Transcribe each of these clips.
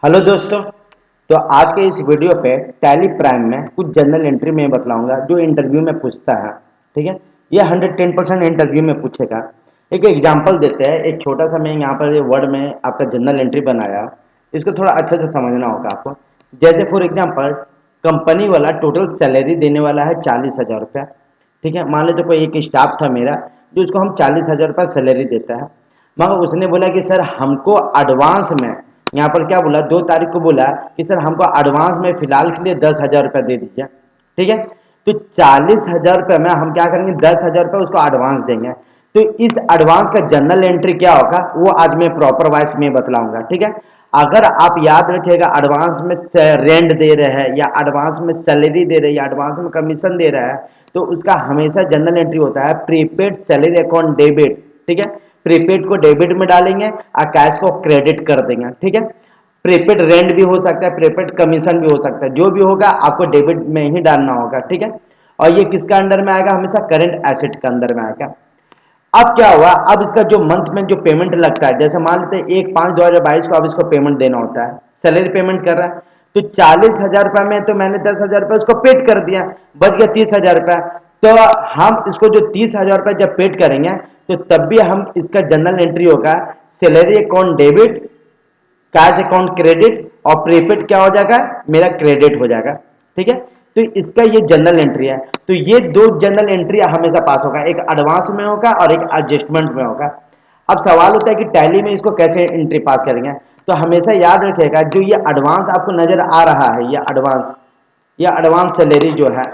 Hello दोस्तों। तो आज के इस वीडियो पे टैली प्राइम में कुछ जनरल एंट्री में बतलाऊंगा जो इंटरव्यू में पूछता है। ठीक है, ये 110% इंटरव्यू में पूछेगा। एक एग्जांपल देते हैं। एक छोटा सा मैं यहाँ पर वर्ड में आपका जनरल एंट्री बनाया, इसको थोड़ा अच्छे से समझना होगा आपको। जैसे फॉर एग्जांपल कंपनी वाला टोटल सैलरी देने वाला है 40,000 रुपया। ठीक है, मान लीजिए कोई एक स्टाफ था मेरा जो उसको हम 40,000 रुपया सैलरी देता है, मगर उसने बोला कि सर हमको एडवांस में, यहाँ पर क्या बोला, 2 तारीख को बोला कि सर हमको एडवांस में फिलहाल के लिए 10,000 रुपया दे दीजिए। ठीक है, तो 40,000 रुपये में हम क्या करेंगे, 10,000 रुपये उसको एडवांस देंगे। तो इस एडवांस का जनरल एंट्री क्या होगा वो आज मैं प्रॉपर वाइज में बतलाऊंगा। ठीक है, अगर आप याद रखिएगा एडवांस में रेंट दे रहे हैं या एडवांस में सैलरी दे रहे हैं या एडवांस में कमीशन दे रहा है, तो उसका हमेशा जनरल एंट्री होता है प्रीपेड सैलरी अकाउंट डेबिट। ठीक है, प्रीपेड को डेबिट में डालेंगे और कैश को क्रेडिट कर देंगे। ठीक है, प्रीपेड रेंट भी हो सकता है, प्रीपेड कमीशन भी हो सकता है, जो भी होगा आपको डेबिट में ही डालना होगा। ठीक है, और ये किसका अंडर में आएगा, हमेशा करंट एसेट के अंदर में आएगा। अब क्या हुआ, अब इसका जो मंथ में जो पेमेंट लगता है, जैसे मान लेते हैं 1/5/2022 को अब इसको पेमेंट देना होता है, सैलरी पेमेंट कर रहा है, तो 40,000 रुपये में तो मैंने 10,000 रुपये उसको पेड कर दिया, बच गया 30,000 रुपया। तो हम इसको जो 30,000 रुपये जब पेड करेंगे तो तब भी हम इसका जनरल एंट्री होगा salary account debit, cash account credit, और प्रीपेड क्या हो जाएगा, मेरा क्रेडिट हो जाएगा। ठीक है, तो इसका ये जनरल एंट्री है। तो ये दो जनरल एंट्री हमेशा पास होगा, एक एडवांस में होगा और एक एडजस्टमेंट में होगा। अब सवाल होता है कि टैली में इसको कैसे एंट्री पास करेंगे। तो हमेशा याद रखिएगा जो ये एडवांस आपको नजर आ रहा है, ये एडवांस सैलरी जो है,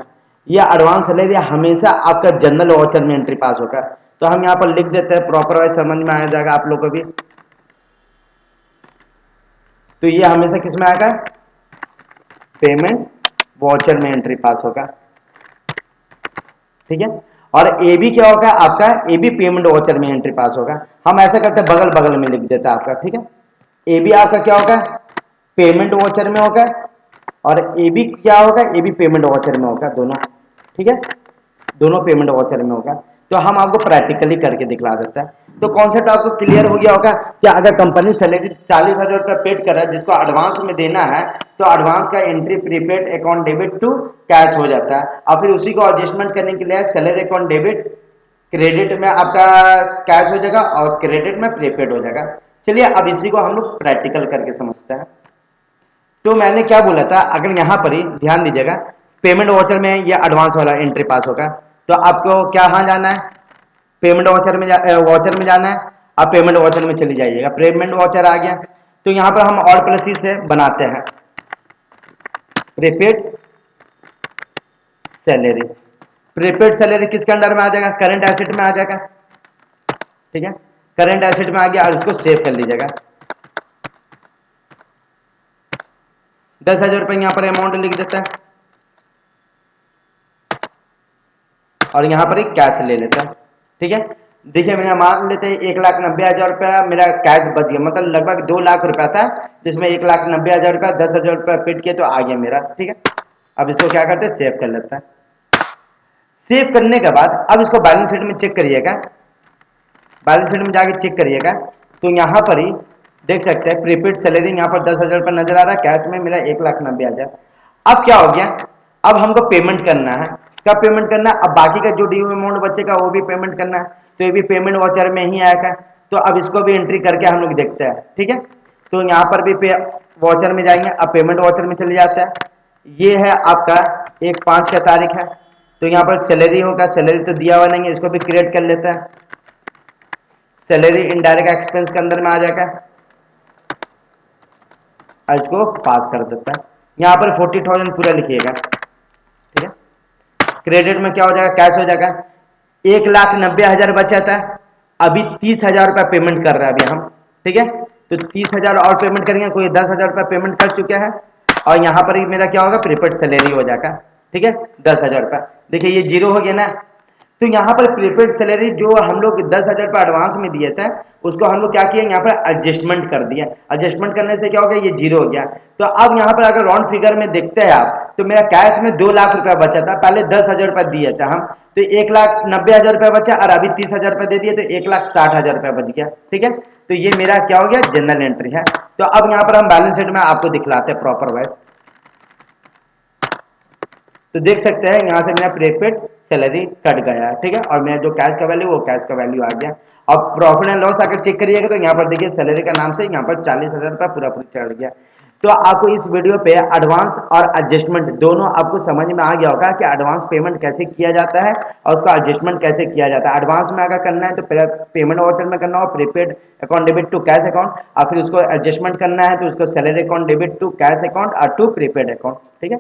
ये एडवांस सैलरी हमेशा आपका जनरल वाउचर में एंट्री पास होगा। तो हम यहाँ पर लिख देते हैं, प्रॉपर वाइज समझ में आ जाएगा आप लोग को भी। तो ये हमेशा किस में आएगा, पेमेंट वाउचर में एंट्री पास होगा। ठीक है, और ए बी क्या होगा आपका, ए बी पेमेंट वाउचर में एंट्री पास होगा। हम ऐसा करते हैं बगल बगल में लिख देता है आपका। ठीक है, ए बी आपका क्या होगा, पेमेंट वाउचर में होगा, और ए बी क्या होगा, ए बी पेमेंट वाउचर में होगा, दोनों। ठीक है, दोनों पेमेंट वाउचर में होगा। तो हम आपको प्रैक्टिकली करके दिखला देते हैं। तो कॉन्सेप्ट आपको क्लियर हो गया होगा कि अगर कंपनी सैलरी 40,000 रुपये पेड कर रहा है जिसको एडवांस में देना है, तो एडवांस का entry prepaid account debit to cash हो जाता है, और फिर उसी को एडजस्टमेंट करने के लिए सैलरी अकाउंट डेबिट, क्रेडिट में आपका कैश हो जाएगा और क्रेडिट में प्रीपेड हो जाएगा। चलिए अब इसी को हम लोग प्रैक्टिकल करके समझते हैं। तो मैंने क्या बोला था, अगर यहाँ पर ही ध्यान दीजिएगा, पेमेंट वाउचर में ये एडवांस वाला एंट्री पास होगा। तो आपको क्या हाँ जाना है, पेमेंट वाउचर में वाउचर में जाना है। आप पेमेंट वाउचर में चली जाइएगा, पेमेंट वाउचर आ गया। तो यहाँ पर हम और प्लस से बनाते हैं प्रीपेड सैलरी। प्रीपेड सैलरी किसके अंडर में आ जाएगा, करंट एसेट में आ जाएगा। ठीक है, करंट एसेट में आ गया और इसको सेव कर लीजिएगा। 10,000 रुपये यहाँ पर अमाउंट लिख देता है, और यहाँ पर एक कैश ले लेता है। ठीक है, देखिए मेरा मान लेते हैं 1,90,000 रुपया मेरा कैश बच गया, मतलब लगभग 2 लाख रुपया था, जिसमें 1,90,000 रुपया 10,000 रुपया फिट किया तो आ गया मेरा। ठीक है, अब इसको क्या करते हैं, सेव कर लेता है। सेव करने के बाद अब इसको बैलेंस शीट में चेक करिएगा, बैलेंस शीट में जाके चेक करिएगा। तो यहाँ पर ही देख सकते हैं प्रीपेड सैलरी यहाँ पर 10,000 रुपया नजर आ रहा है, कैश में मेरा 1,90,000। अब क्या हो गया, अब हमको पेमेंट करना है। कब पेमेंट करना है, अब बाकी का जो ड्यू अमाउंट बचेगा वो भी पेमेंट करना है, तो ये भी पेमेंट वाउचर में ही आएगा। तो अब इसको भी एंट्री करके हम लोग देखते हैं। ठीक है, तो यहाँ पर भी वाउचर में जाएंगे, अब पेमेंट वाउचर में चले जाते हैं। ये है आपका 1/5 का तारीख है, तो यहाँ पर सैलरी होगा, सैलरी तो दिया हुआ नहीं है, इसको भी क्रिएट कर लेते हैं। सैलरी इनडायरेक्ट एक्सपेंस के अंदर में आ जाएगा, इसको पास कर देता है। यहाँ पर 40,000 पूरा लिखिएगा। ठीक है, क्रेडिट में क्या हो जाएगा, कैश हो जाएगा। 1,90,000 बचा था, अभी 30,000 रुपया पेमेंट कर रहा है अभी हम। ठीक है, तो 30,000 और पेमेंट करेंगे, कोई 10,000 रुपया पेमेंट कर चुका है, और यहाँ पर ही मेरा क्या होगा, प्रीपेड सैलरी हो जाएगा। ठीक है, 10,000 रुपया, देखिए ये जीरो हो गया ना। तो यहाँ पर प्रीपेड सैलरी जो हम लोग 10,000 रुपये एडवांस में दिए थे, उसको हम लोग क्या किए, यहाँ पर एडजस्टमेंट कर दिया। एडजस्टमेंट करने से क्या हो गया, ये जीरो हो गया। तो अब यहाँ पर अगर राउंड फिगर में देखते हैं आप, तो मेरा कैश में 2 लाख रुपया बचा था, पहले 10,000 रुपया दिए थे हम, तो 1,90,000 रुपया बचा, और अभी 30,000 रुपया दे दिए तो 1,60,000 रुपया बच गया। ठीक है, तो ये मेरा क्या हो गया, जनरल एंट्री है। तो अब यहाँ पर हम बैलेंस शीट में आपको दिखलाते हैं प्रॉपर वाइज। तो देख सकते हैं यहाँ से मेरा प्रीपेड सैलरी कट गया है, ठीक है, और मेरा जो कैश का वैल्यू वो कैश का वैल्यू आ गया। अब प्रॉफिट एंड लॉस अगर चेक करिएगा तो यहाँ पर देखिए सैलरी का नाम से यहाँ पर 40,000 रुपया पूरा पूरा चढ़ गया। तो आपको इस वीडियो पे एडवांस और एडजस्टमेंट दोनों आपको समझ में आ गया होगा कि एडवांस पेमेंट कैसे किया जाता है और उसका एडजस्टमेंट कैसे किया जाता है। एडवांस में अगर करना है तो पेमेंट वाउचर में करना हो, prepaid account debit to cash account, और फिर उसको एडजस्टमेंट करना है तो उसको salary account debit to cash account और टू प्रीपेड अकाउंट, ठीक है।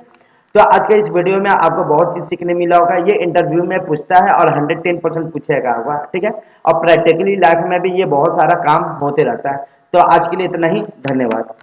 तो आज के इस वीडियो में आपको बहुत चीज सीखने मिला होगा। ये इंटरव्यू में पूछता है और 110% पूछेगा होगा, ठीक है, और प्रैक्टिकली लाइफ में भी ये बहुत सारा काम होते रहता है। तो आज के लिए इतना ही, धन्यवाद।